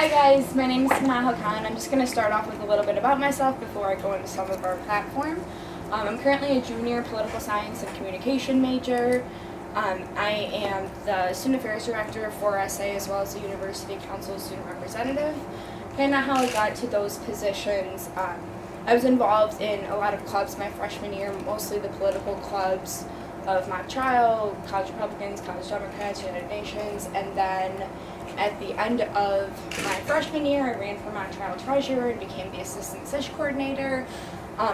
Hi guys, my name is Minahil Khan. I'm just going to start off with a little bit about myself before I go into some of our platform. I'm currently a junior political science and communication major. I am the student affairs director for SA as well as the University Council student representative. Kind of how I got to those positions, I was involved in a lot of clubs my freshman year, mostly the political clubs of mock trial, college Republicans, college Democrats, United Nations, and then at the end of my freshman year, I ran for mock trial treasurer and became the assistant SISH coordinator.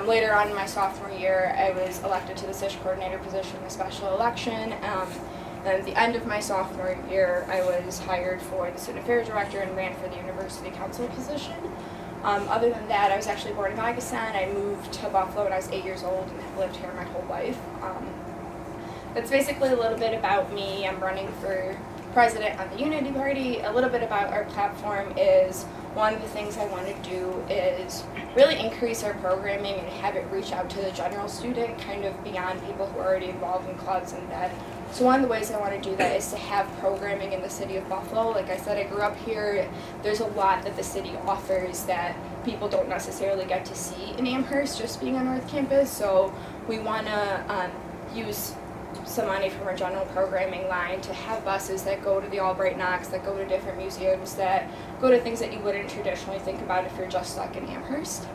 Later on in my sophomore year, I was elected to the SISH coordinator position in a special election. And at the end of my sophomore year, I was hired for the student affairs director and ran for the university council position. Other than that, I was actually born in Pakistan. I moved to Buffalo when I was 8 years old and have lived here my whole life. That's basically a little bit about me. I'm running for president on the Unity Party. A little bit about our platform is one of the things I want to do is really increase our programming and have it reach out to the general student, kind of beyond people who are already involved in clubs and that. So one of the ways I want to do that is to have programming in the city of Buffalo. Like I said, I grew up here. There's a lot that the city offers that people don't necessarily get to see in Amherst just being on North Campus. So we want to use some money from our general programming line to have buses that go to the Albright Knox, that go to different museums, that go to things that you wouldn't traditionally think about if you're just stuck in Amherst.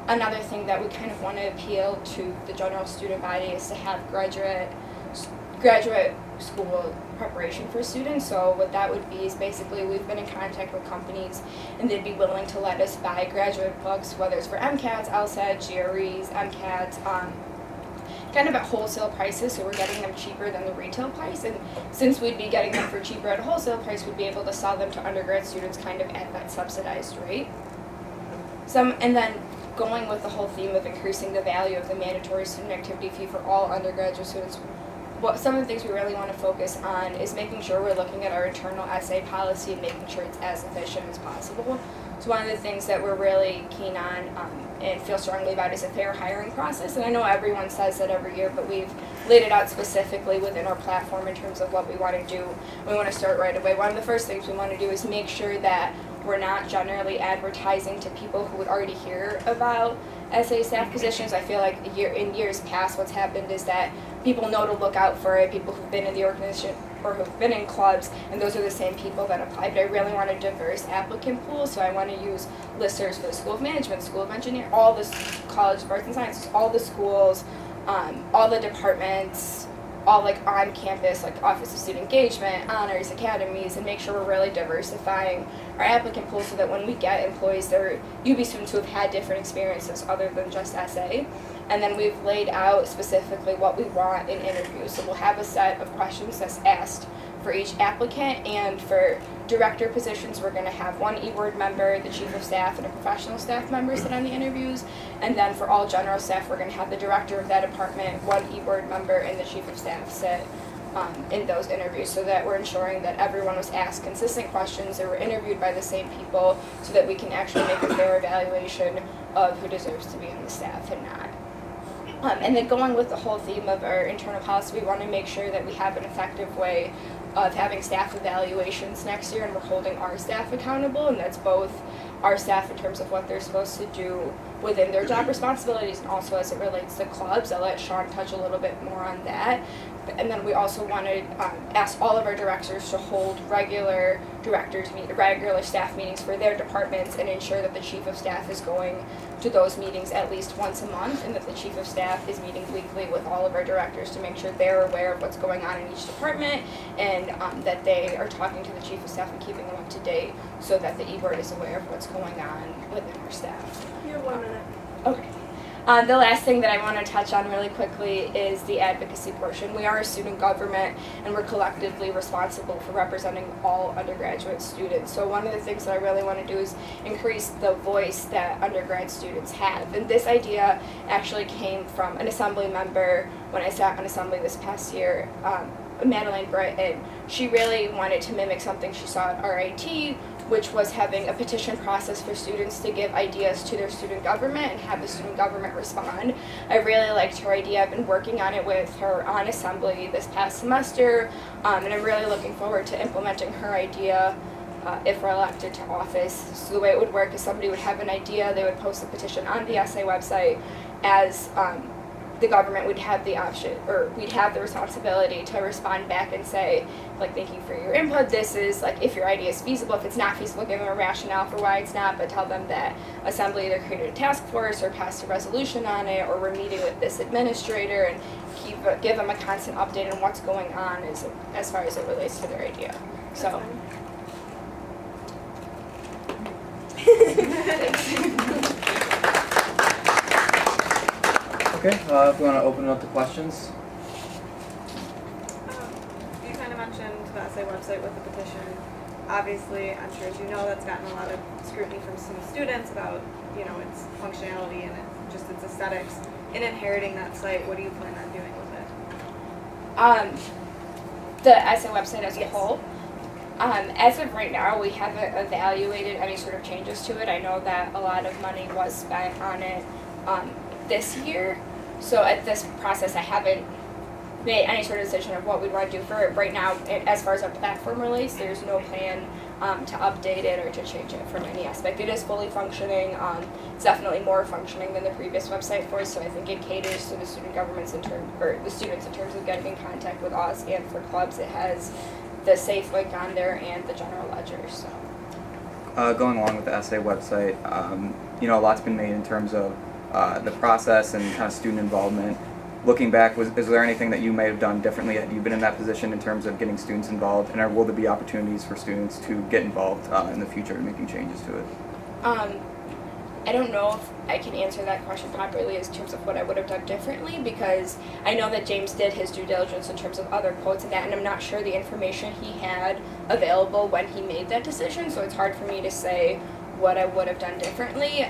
Another thing that we kind of want to appeal to the general student body is to have graduate school preparation for students. So what that would be is basically we've been in contact with companies and they'd be willing to let us buy graduate books, whether it's for MCATs, LSAT, GREs, MCATs, kind of at wholesale prices, so we're getting them cheaper than the retail price, and since we'd be getting them for cheaper at a wholesale price, we'd be able to sell them to undergrad students kind of at that subsidized rate. And then going with the whole theme of increasing the value of the mandatory student activity fee for all undergraduate students, some of the things we really want to focus on is making sure we're looking at our internal essay policy and making sure it's as efficient as possible. So one of the things that we're really keen on and feel strongly about is a fair hiring process. And I know everyone says that every year, but we've laid it out specifically within our platform in terms of what we want to do. We want to start right away. One of the first things we want to do is make sure that we're not generally advertising to people who would already hear about SA staff positions. I feel like in years past what's happened is that people know to look out for it, people who've been in the organization or who've been in clubs, and those are the same people that apply. But I really want a diverse applicant pool, so I want to use listservs for the School of Management, School of Engineering, all the College of Arts and Sciences, all the schools, all the departments, all like on campus, like Office of Student Engagement, honors, academies, and make sure we're really diversifying our applicant pool so that when we get employees, they're UB students who have had different experiences other than just SA. And then we've laid out specifically what we want in interviews. So we'll have a set of questions that's asked for each applicant, and for director positions, we're going to have one e-board member, the chief of staff, and a professional staff member sit on the interviews. And then for all general staff, we're going to have the director of that department, one e-board member, and the chief of staff sit in those interviews, so that we're ensuring that everyone was asked consistent questions, they were interviewed by the same people, so that we can actually make a fair evaluation of who deserves to be in the staff and not. And then going with the whole theme of our internal policy, we want to make sure that we have an effective way of having staff evaluations next year, and we're holding our staff accountable, and that's both our staff in terms of what they're supposed to do within their job responsibilities and also as it relates to clubs. I'll let Sean touch a little bit more on that. And then we also want to ask all of our directors to hold regular staff meetings for their departments and ensure that the chief of staff is going to those meetings at least once a month, and that the chief of staff is meeting weekly with all of our directors to make sure they're aware of what's going on in each department, and that they are talking to the chief of staff and keeping them up to date so that the e-board is aware of what's going on within our staff. You have 1 minute. Okay. The last thing that I want to touch on really quickly is the advocacy portion. We are a student government, and we're collectively responsible for representing all undergraduate students. So one of the things that I really want to do is increase the voice that undergrad students have. And this idea actually came from an assembly member when I sat on assembly this past year, Madeleine Britt, and she really wanted to mimic something she saw at RIT, which was having a petition process for students to give ideas to their student government and have the student government respond. I really liked her idea. I've been working on it with her on assembly this past semester, and I'm really looking forward to implementing her idea if we're elected to office. So the way it would work is somebody would have an idea, they would post a petition on the SA website as the government would have the option, or we'd have the responsibility to respond back and say, like, thank you for your input, this is, like, if your idea is feasible. If it's not feasible, give them a rationale for why it's not, but tell them that Assembly either created a task force or passed a resolution on it, or we're meeting with this administrator, and give them a constant update on what's going on as far as it relates to their idea. So. Okay, if we want to open it up to questions. You kind of mentioned the SA website with the petition. Obviously, I'm sure as you know, that's gotten a lot of scrutiny from some students about, you know, its functionality and just its aesthetics. In inheriting that site, what do you plan on doing with it? The SA website as a whole. As of right now, we haven't evaluated any sort of changes to it. I know that a lot of money was spent on it this year. So at this process, I haven't made any sort of decision of what we want to do for it right now. As far as our platform release, there's no plan to update it or to change it from any aspect. It is fully functioning. It's definitely more functioning than the previous website for us. So I think it caters to the student governments the students in terms of getting in contact with us, and for clubs, it has the safe link on there and the general ledger. So Going along with the SA website, you know, a lot's been made in terms of the process and kind of student involvement. Looking back, is there anything that you may have done differently had you been in that position in terms of getting students involved, and will there be opportunities for students to get involved in the future and making changes to it? I don't know if I can answer that question properly in terms of what I would have done differently, because I know that James did his due diligence in terms of other quotes and that, and I'm not sure the information he had available when he made that decision, so it's hard for me to say what I would have done differently.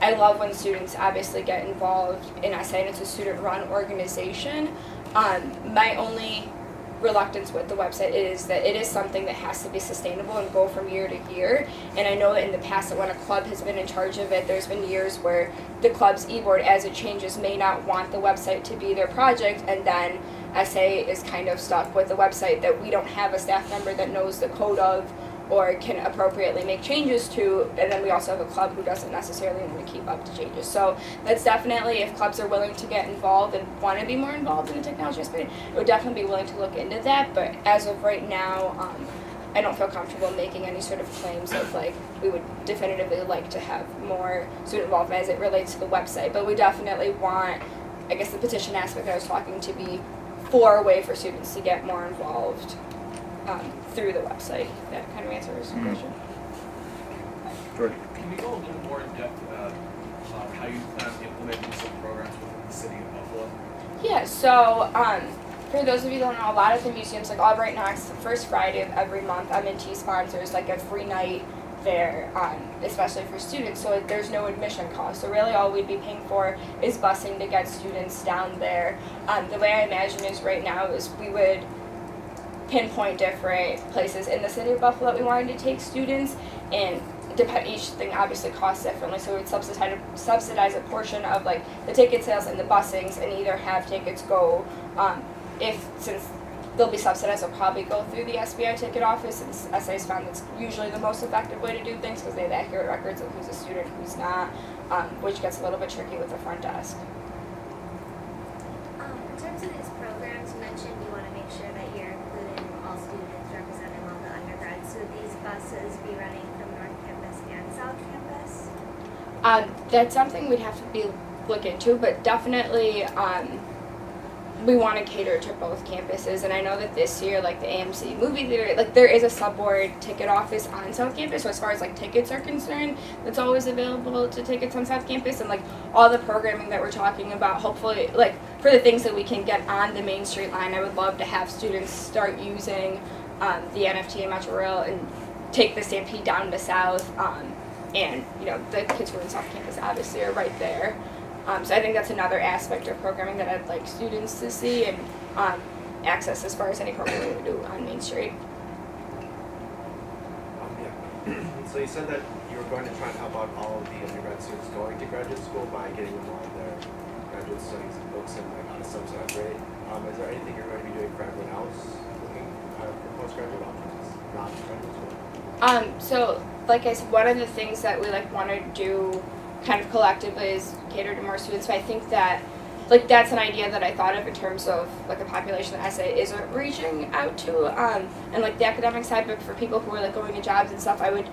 I love when students obviously get involved in SA, and it's a student-run organization. My only reluctance with the website is that it is something that has to be sustainable and go from year to year. And I know that in the past that when a club has been in charge of it, there's been years where the club's e-board, as it changes, may not want the website to be their project, and then SA is kind of stuck with the website that we don't have a staff member that knows the code of or can appropriately make changes to, and then we also have a club who doesn't necessarily want to keep up to changes. So that's definitely, if clubs are willing to get involved and want to be more involved in the technology space, I would definitely be willing to look into that. But as of right now, I don't feel comfortable making any sort of claims of, like, we would definitively like to have more student involvement as it relates to the website. But we definitely want, I guess, the petition aspect I was talking to be a way for students to get more involved through the website. That kind of answers the question. George? Can you go a little more in depth about how you plan on implementing some programs within the city of Buffalo? Yeah, so for those of you that don't know, a lot of the museums, like right now, it's the first Friday of every month, M&T sponsors like a free night there, especially for students, so there's no admission cost. So really all we'd be paying for is busing to get students down there. The way I imagine is right now is we would pinpoint different places in the city of Buffalo that we wanted to take students, and each thing obviously costs differently, so we would subsidize a portion of like the ticket sales and the busings, and either have tickets go, since they'll be subsidized, they'll probably go through the SBI ticket office, and SA's found that's usually the most effective way to do things because they have accurate records of who's a student, who's not, which gets a little bit tricky with the front desk. In terms of these programs, you mentioned you want to make sure that you're including all students, representing all the undergrads. So would these buses be running from North Campus and South Campus? That's something we'd have to look into, but definitely we want to cater to both campuses. And I know that this year, like the AMC movie theater, like there is a subboard ticket office on South Campus, so as far as like tickets are concerned, that's always available to tickets on South Campus. And like all the programming that we're talking about, hopefully, like for the things that we can get on the Main Street line, I would love to have students start using the NFT and Metro Rail and take the Stampede down to South. And you know, the kids who are in South Campus obviously are right there. So I think that's another aspect of programming that I'd like students to see and access as far as any programming we do on Main Street. So you said that you were going to try and help out all of the undergrad students going to graduate school by getting them all their graduate studies and books and like on a subsidized rate. Is there anything you're going to be doing for everyone else looking for postgraduate options, not graduate school? So like I said, one of the things that we like want to do kind of collectively is cater to more students. So I think that like that's an idea that I thought of in terms of like a population that SA isn't reaching out to, and like the academic side, but for people who are like going to jobs and stuff, I would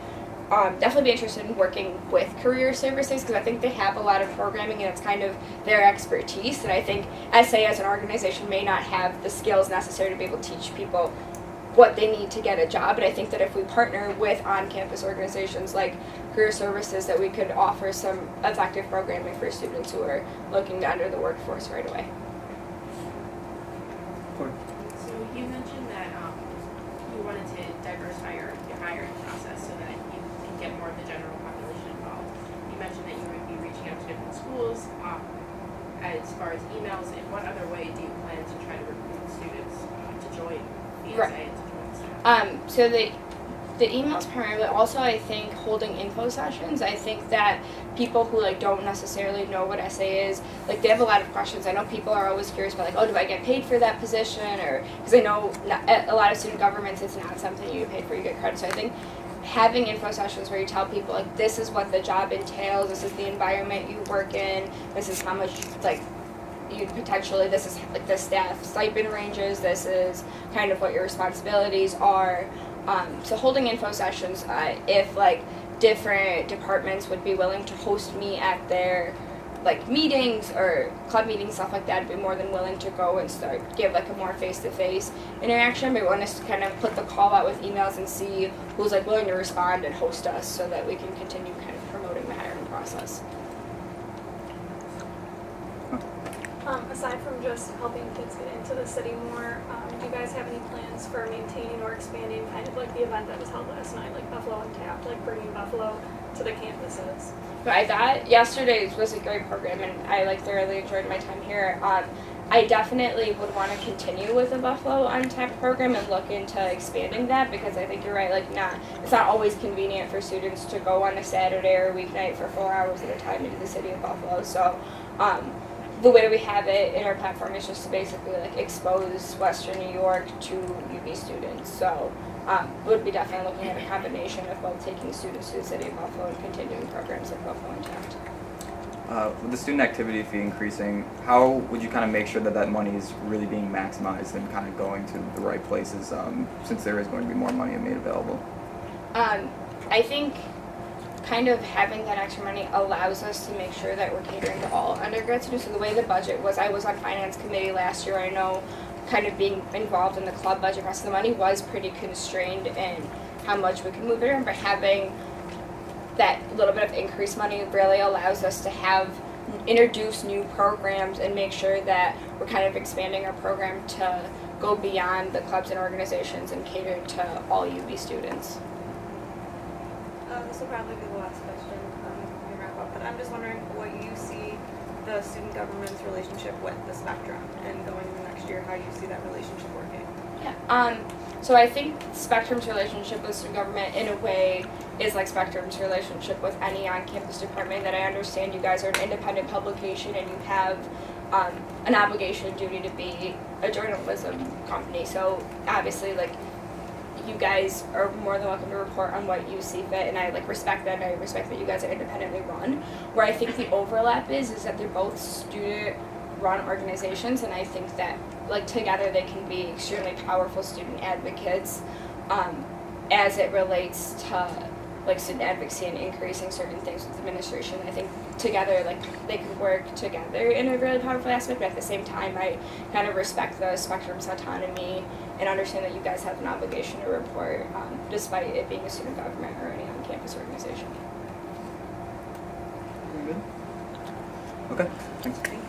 definitely be interested in working with career services because I think they have a lot of programming and it's kind of their expertise, and I think SA as an organization may not have the skills necessary to be able to teach people what they need to get a job, but I think that if we partner with on-campus organizations like career services, that we could offer some effective programming for students who are looking to enter the workforce right away. So you mentioned that you wanted to diversify your hiring process so that you can get more of the general population involved. You mentioned that you would be reaching out to different schools as far as emails. In what other way do you plan to try to recruit students to join the SA Right. and to join the staff? So the emails primarily, also I think holding info sessions. I think that people who like don't necessarily know what SA is, like they have a lot of questions. I know people are always curious about like, oh, do I get paid for that position? Or because I know a lot of student governments, it's not something you get paid for, you get credit. So I think having info sessions where you tell people like this is what the job entails, this is the environment you work in, this is how much like you potentially, this is like the staff stipend ranges, this is kind of what your responsibilities are. So holding info sessions, if like different departments would be willing to host me at their like meetings or club meetings, stuff like that, I'd be more than willing to go and give like a more face-to-face interaction. But we want to kind of put the call out with emails and see who's like willing to respond and host us so that we can continue kind of promoting the hiring process. Aside from just helping kids get into the city more, do you guys have any plans for maintaining or expanding kind of like the event that was held last night, like Buffalo Untapped, like bringing Buffalo to the campuses? But I thought yesterday's was a great program and I like thoroughly enjoyed my time here. I definitely would want to continue with the Buffalo Untapped program and look into expanding that because I think you're right, like it's not always convenient for students to go on a Saturday or a weeknight for 4 hours at a time into the city of Buffalo. So the way we have it in our platform is just to basically like expose Western New York to UB students. So would be definitely looking at a combination of both taking students to the city of Buffalo and continuing programs like Buffalo Untapped. With the student activity fee increasing, how would you kind of make sure that that money is really being maximized and kind of going to the right places since there is going to be more money made available? I think kind of having that extra money allows us to make sure that we're catering to all undergrad students. So the way the budget was, I was on finance committee last year. I know kind of being involved in the club budget process, the money was pretty constrained in how much we could move it around, but having that little bit of increased money really allows us to introduce new programs and make sure that we're kind of expanding our program to go beyond the clubs and organizations and cater to all UB students. This will probably be the last question when we wrap up, but I'm just wondering what you see the student government's relationship with the spectrum and going into next year, how you see that relationship working. Yeah. So I think Spectrum's relationship with student government in a way is like Spectrum's relationship with any on-campus department. That I understand you guys are an independent publication and you have an obligation and duty to be a journalism company. So obviously like you guys are more than welcome to report on what you see fit, and I like respect that, and I respect that you guys are independently run. Where I think the overlap is that they're both student-run organizations, and I think that like together they can be extremely powerful student advocates as it relates to like student advocacy and increasing certain things with administration. I think together like they could work together in a really powerful aspect, but at the same time I kind of respect the Spectrum's autonomy and understand that you guys have an obligation to report despite it being a student government or any on-campus organization. Very good. Okay, thanks. Thank you.